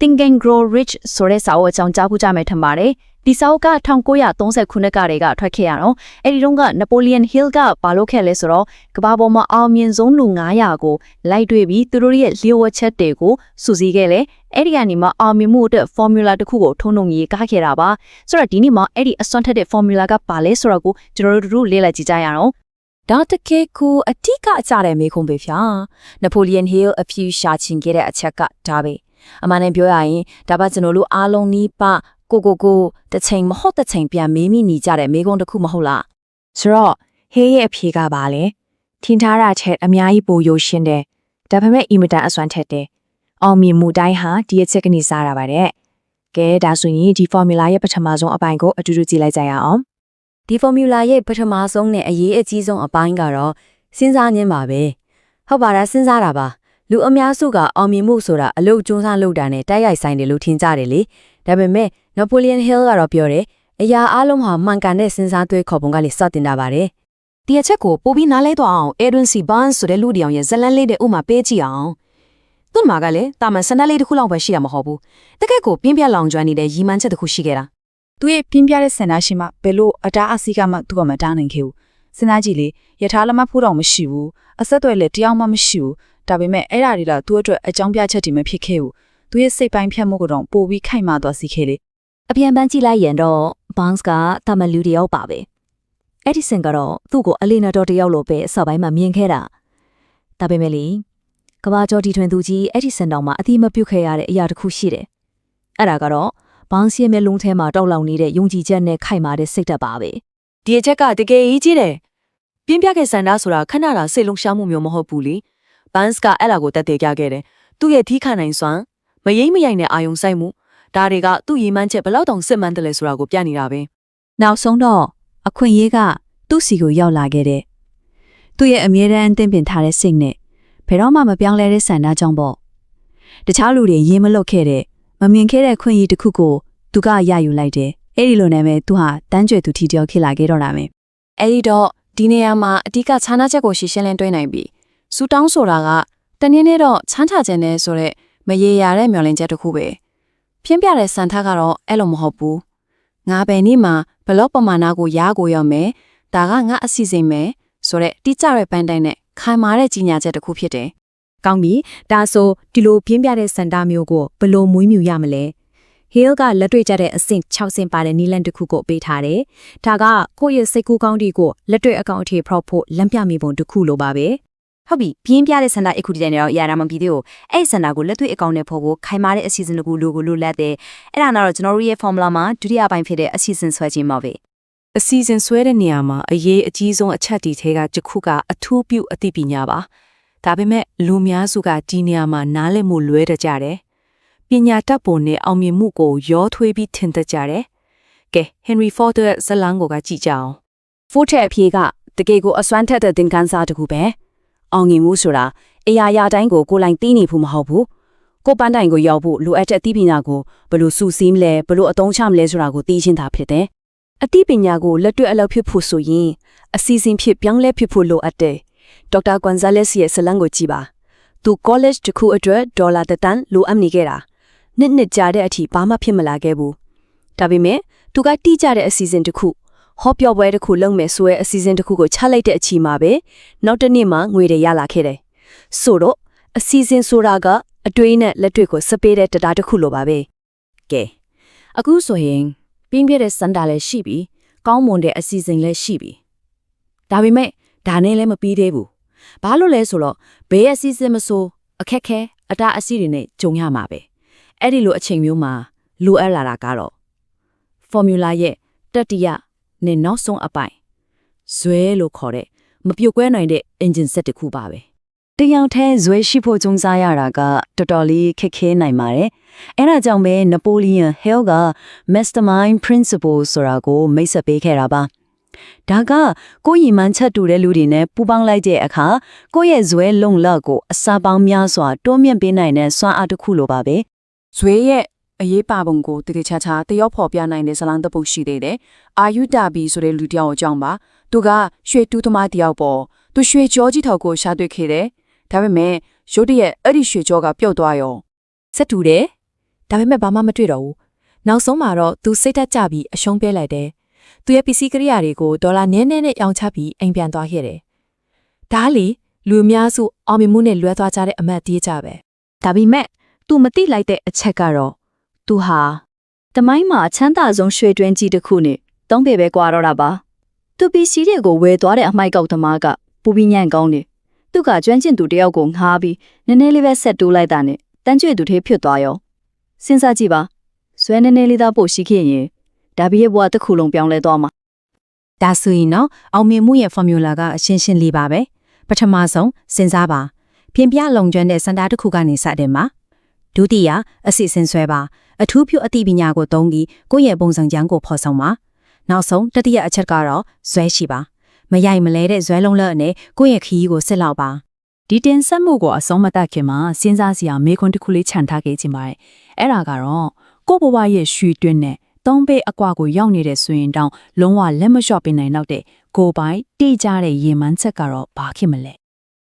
Think and Grow Rich ဆိုတဲ့စာအုပ်အကြောင်းကြားဖို့ကြမယ်ထင်ပါတယ်။ဒီစာအုပ်က1930ခုနှစ်ကတည်းကထွက်ခဲ့ရတော့အဲဒီတုန်းက Napoleon Hill ကဘာလုပ်ခဲ့လဲဆိုတော့ကမ္ဘာပေါ်မှာအောင်မြင်ဆုံးလူ900ကိုလိုက်တွေ့ပြီးသူတို့ရဲ့လျှို့ဝှက်ချက်တွေကိုစုစည်းခဲ့လေ။အဲဒီကနေမှအောင်မြင်မှုအတွက် formula တစ်ခုကိုထုံးထုံရေးကားခဲ့တာပါ။ဆိုတော့ဒီနေ့မှာအဲ့ဒီအစွမ်းထက်တဲ့ formula ကဘာလဲဆိုတော့ကိုကျွန်တော်တို့လေ့လာကြည့်ကြရအောင်။ဒါတကယ်ကိုအတိကအကြတဲ့မေးခွန်းပဲဗျာ။ Napoleon Hill အဖြူရှာချင်ခဲ့တဲ့အချက်ကဒါပဲ။အမှန်နဲ့ပြောရရင်ဒါပါကျွန်တော်တို့အားလုံးနီးပါကိုတစ်ချိန်မဟုတ်တစ်ချိန်ပြန်မေးမိနေကြတဲ့မေးခွန်းတစ်ခုမဟုတ်လားဆိုတော့ Hill ရဲ့အဖြေကပါလေထင်ထားတာချက်အများကြီးပိုရိုရှင်းတယ်ဒါပေမဲ့အင်မတန်အစွမ်းထက်တယ်အောင်မြင်မှုတိုင်းဟာဒီအချက်ကနေစားတာပါတဲ့ကဲဒါဆိုရင်ဒီ formula ရဲ့ပထမဆုံးအပိုင်းကိုအတူတူကြည့်လိုက်ကြရအောင်ဒီ formula ရဲ့ပထမဆုံးနဲ့အရေးအကြီးဆုံးအပိုင်းကတော့စဉ်းစားခြင်းပါပဲဟုတ်ပါလားစဉ်းစားတာပါလူအများစုကအောင်မြင်မှုဆိုတာအလုပ်ကျွန်းစားလုပ်တာနဲ့တိုက်ရိုက်ဆိုင်တယ်လို့ထင်ကြတယ်လေဒါပေမဲ့ Napoleon Hill ကတော့ပြောတယ်အရာအလုံးဟာမှန်ကန်တဲ့စဉ်းစားသွေးခေါ်ပုံကလေးစတင်တာပါတယ်ဒီအချက်ကိုပိုပြီးနားလဲသွားအောင် Edwin C. Barnes ဆိုတဲ့လူတယောက်ရဲ့ဇလန်းလေးတဲ့ဥမာပေးကြည့်အောင်သူ့မှာကလည်းတာမန်စနက်လေးတစ်ခုလောက်ပဲရှိတာမဟုတ်ဘူးတကယ့်ကိုပြင်းပြလောင်ကျွမ်းနေတဲ့ရီမန်းချက်တစ်ခုရှိခဲ့တာသူရဲ့ပြင်းပြတဲ့ဆန္ဒရှိမှဘယ်လိုအတားအဆီးကမှသူ့ကမတားနိုင်ခဲ့ဘူးစဉ်းစားကြည့်လေယထာလမဖို့တော့မရှိဘူးအဆက်အသွယ်လည်းတရားမှမရှိဘူးဒါပေမဲ့အဲ့ဒါတွေကသူ့အတွက်အကြောင်းပြချက်တွေမဖြစ်ခဲ့ဘူးသူရဲ့စိတ်ပိုင်းဖြတ်မှုကတော့ပိုပြီးခိုင်မာသွားစေခဲ့လေအပြန်ပန်းကြည့်လိုက်ရင်တော့ Barnes ကတာမန်လူတယောက်ပါပဲအဲ့ဒီစင်ကတော့သူ့ကိုအလီနာတော်တယောက်လိုပဲအစပိုင်းမှာမြင်ခဲ့တာဒါပေမဲ့လေကဘာကျော်တီထွင်သူကြီးအဲ့ဒီစင်တောင်မှာအတိမပြုတ်ခဲ့ရတဲ့အရာတစ်ခုရှိတယ်အဲ့ဒါကတော့ Barnes ရဲ့မျက်လုံးထဲမှာတောက်လောင်နေတဲ့ယုံကြည်ချက်နဲ့ခိုင်မာတဲ့စိတ်ဓာတ်ပါပဲဒီအချက်ကတကယ်ကြီးတယ်ပြင်းပြခဲ့စန္ဒဆိုတာခဏတာစိတ်လုံးရှားမှုမျိုးမဟုတ်ဘူးလေ Barnes ကအဲ့လာကိုတက်သေးကြခဲ့တယ်သူ့ရဲ့ထိခန့်နိုင်စွမ်းမယိမ့်မယိုင်တဲ့အာယုံဆိုင်မှုဒါတွေကသူ့ရည်မှန်းချက်ဘလောက်တောင်စစ်မှန်တယ်လဲဆိုတာကိုပြနေတာပဲနောက်ဆုံးတော့အခွင့်အရေးကသူ့စီကိုရောက်လာခဲ့တဲ့သူ့ရဲ့အမြဲတမ်းအသင့်ပင်ထားတဲ့စိတ်နဲ့ဘယ်တော့မှမပြောင်းလဲတဲ့ဆန္ဒကြောင့်ပေါ့တခြားလူတွေရင်မလွတ်ခဲ့တဲ့မမြင်ခဲ့တဲ့ခွင့်ရည်တစ်ခုကိုသူကရယူလိုက်တယ်အဲ့ဒီလိုနဲ့ပဲသူဟာတန်းကြွယ်သူထီတယောက်ဖြစ်လာခဲ့တော့တာပဲအဲ့ဒီတော့ဒီနေရာမှာအဓိကခြားနာချက်ကိုရှင်းရှင်းလင်းတွေ့နိုင်ပြီစူတောင်းဆိုတာကတနည်းနဲ့တော့ချမ်းသာခြင်းနဲ့ဆိုတဲ့မရေရာတဲ့မျှော်လင့်ချက်တစ်ခုပဲပြင်းပြတဲ့စံထားကတော့အဲ့လိုမဟုတ်ဘူးငါပဲနေ့မှာဘလော့ပမာဏကိုရားကိုရောက်မယ်ဒါကငါအစီအစဉ်ပဲဆိုတဲ့တိကျတဲ့ပန်းတိုင်းနဲ့ခိုင်မာတဲ့ကြီးညာချက်တစ်ခုဖြစ်တယ်ကောင်းပြီဒါဆိုဒီလိုပြင်းပြတဲ့စံတာမျိုးကိုဘယ်လိုမွေးမြူရမလဲ Hill ကလက်တွေ့ကျတဲ့အဆင့်6ဆင့်ပါတဲ့နီလန်တစ်ခုကိုပေးထားတယ်ဒါကကိုယ့်ရဲ့စိတ်ကူးကောင်းတွေကိုလက်တွေ့အကောင့်အထည်ဖော်ဖို့လမ်းပြမိပုံတစ်ခုလိုပါပဲဟုတ်ပြီပြင်းပြတဲ့စန္ဒအခုတည်းနဲ့တော့ရာမပြီးသေးဘူးအဲ့စန္ဒကိုလက်တွေ့အကောင့်နဲ့ဖော်ဖို့ခိုင်မာတဲ့အစီအစဉ်တစ်ခုလိုကိုလိုလက်တယ်အဲ့ဒါတော့ကျွန်တော်တို့ရဲ့ formula မှာဒုတိယပိုင်းဖြစ်တဲ့အစီအစဉ်ဆွဲခြင်းပါပဲအစီအစဉ်ဆွဲတဲ့နေရာမှာအရေးအကြီးဆုံးအချက်ဒီထဲကတစ်ခုကအထူးပြုအသိပညာပါဒါပေမဲ့လူများစုကဒီနေရာမှာနားလည်မှုလွဲတကြတယ်ပညာတတ်ပုံနဲ့အောင်မြင်မှုကိုရောထွေးပြီးထင်တတ်ကြတယ်ကဲ Henry Ford ရဲ့ဇလန်းကိုကြည့်ကြအောင် Ford ရဲ့အဖြေကတကယ်ကိုအစွမ်းထက်တဲ့သင်ခန်းစာတစ်ခုပဲအောင်မြင်မှုဆိုတာအရာရာတိုင်းကိုကိုယ်လိုက်သိနေဖို့မဟုတ်ဘူးကိုပန်းတိုင်ကိုရောက်ဖို့လိုအပ်တဲ့အသိပညာကိုဘယ်လိုစုစည်းမလဲဘယ်လိုအသုံးချမလဲဆိုတာကိုသိရှင်းတာဖြစ်တယ်အသိပညာကိုလက်တွေ့အလုပ်ဖြစ်ဖို့ဆိုရင်အစီအစဉ်ဖြစ်ပြောင်းလဲဖြစ်ဖို့လိုအပ်တယ်ဒေါက်တာကွန်ဇာလက်စ်ရဲ့ဇလန်းကိုကြည့်ပါသူ college တစ်ခုအတွက်ဒေါ်လာ1 တန်းလိုအပ်နေခဲ့တာနှစ်ကြာတဲ့အထိဘာမှဖြစ်မလာခဲ့ဘူးဒါပေမဲ့သူကတိကျတဲ့အစီအစဉ်တစ်ခုဟောပြောပွဲတစ်ခုလုပ်မယ်ဆိုတဲ့အစီအစဉ်တစ်ခုကိုချလိုက်တဲ့အချိန်မှာပဲနောက်တစ်နေ့မှငွေတွေရလာခဲ့တယ်ဆိုတော့အစီအစဉ်ဆိုတာကအတွေးနဲ့လက်တွေ့ကိုစပေးတဲ့တရားတစ်ခုလိုပါပဲကဲအခုဆိုရင်ပြင်းပြတဲ့စန္ဒာလည်းရှိပြီကောင်းမွန်တဲ့အစီအစဉ်လည်းရှိပြီဒါပေမဲ့ဒါနဲ့လည်းမပြီးသေးဘူးဘာလို့လဲဆိုတော့ဘေးအစီအစဉ်မဆိုအခက်ခဲအတားအဆီးတွေနဲ့ကြုံရမှာပဲအဲ့ဒီလိုအချိန်မျိုးမှာလိုအပ်လာတာကတော့ formula ရဲ့တတိယနဲ့နောက်ဆုံးအပိုင်းဇွဲလို့ခေါ်တဲ့မပြုတ်ကွဲနိုင်တဲ့ engine set တစ်ခုပါပဲတယောက်တည်းဇွဲရှိဖို့ကြုံစားရတာကတော်တော်လေးခက်ခဲနိုင်ပါတယ်အဲ့ဒါကြောင့်ပဲ Napoleon Hill က mastermind principle ဆိုတာကိုမိတ်ဆက်ပေးခဲ့တာပါဒါကကိုယ့်ရည်မှန်းချက်တူတဲ့လူတွေနဲ့ပူးပေါင်းလိုက်တဲ့အခါကိုယ့်ရဲ့ဇွဲလုံလောက်ကိုအစာပေါင်းများစွာတိုးမြင့်ပေးနိုင်တဲ့စွမ်းအားတစ်ခုလိုပါပဲဇွဲရဲ့အရေးပါပုံကိုတကယ်ချာချာတယောက်ဖော်ပြနိုင်တဲ့ဇလန်းတစ်ပုဒ်ရှိသေးတယ်အာယုတာဘီဆိုတဲ့လူတစ်ယောက်အကြောင်းပါသူကရွှေတူးသမားတစ်ယောက်ပေါ့သူရွှေကြောကြီးထောက်ကိုရှာတွေ့ခဲ့တယ်ဒါပေမဲ့ရုတ်တရက်အဲ့ဒီရွှေကြောကပြုတ်သွားရောဆက်တူတယ် ဒါပေမဲ့ဘာမှမတွေ့တော့ဘူးနောက်ဆုံးမှာတော့သူစိတ်သက်ကြပြီးအရှုံးပေးလိုက်တယ်သူရဲ့ပစ္စည်းကိရိယာတွေကိုဒေါ်လာနည်းနည်းနဲ့ရောင်းချပြီးအိမ်ပြန်သွားခဲ့တယ်ဒါလေလူအများစုအောင်မြင်မှုနဲ့လွဲသွားကြတဲ့အမတ်တေးကြပဲဒါပေမဲ့ तू မသိလိုက်တဲ့အချက်ကတော့ तू ဟာတမိုင်းမှာအချမ်းသာဆုံးရွှေတွင်းကြီးတစ်ခုနဲ့တုံးပေပဲကွာတော့တာပါသူပစ္စည်းတွေကိုဝယ်သွားတဲ့အမိုက်ကောက်သမားကပူပြီးညံ့ကောင်းတယ်သူကကျွမ်းကျင်သူတယောက်ကိုငှားပြီးနည်းနည်းလေးပဲဆက်တိုးလိုက်တာနဲ့တန်းကျွေသူထေးဖြစ်သွားရောစဉ်းစားကြည့်ပါဇွဲနည်းနည်းလေးသားပို့ရှိခဲ့ရင်ဒါဘီရဲ့ဘဝတစ်ခုလုံးပြောင်းလဲသွားမှာဒါဆိုရင်တော့အောင်မြင်မှုရဲ့ formula ကအရှင်းရှင်းလေးပါပဲပထမဆုံးစဉ်းစားပါပြင်ပြလုံကျွမ်းတဲ့စန္ဒာတစ်ခုကနေစတင်ပါဒုတိယအစီအစဉ်ဆွဲပါအထူးပြုအသိပညာကိုသုံးပြီးကိုယ့်ရဲ့ပုံစံချမ်းကိုဖော်ဆောင်ပါနောက်ဆုံးတတိယအချက်ကတော့ဇွဲရှိပါမရိုက်မလဲတဲ့ဇွဲလုံးလက်နဲ့ကိုယ့်ရဲ့ခရီးကိုစစ်လောက်ပါဒီတင်ဆက်မှုကိုအဆုံးမတတ်ခင်မှာစဉ်းစားစရာမေးခွန်းတစ်ခုလေးခြံထားခဲ့ခြင်းပါတယ်အဲ့ဒါကတော့ကိုယ့်ဘဝရဲ့ရွှေတွင်းနဲ့သုံးပေအကွာကိုရောက်နေတဲ့ဆိုရင်တောင်လုံးဝလက်မလျှော့ပေးနိုင်တော့တဲ့ကိုယ်ပိုင်တိကျတဲ့ရေမှန်းချက်ကတော့ဘာဖြစ်မလဲ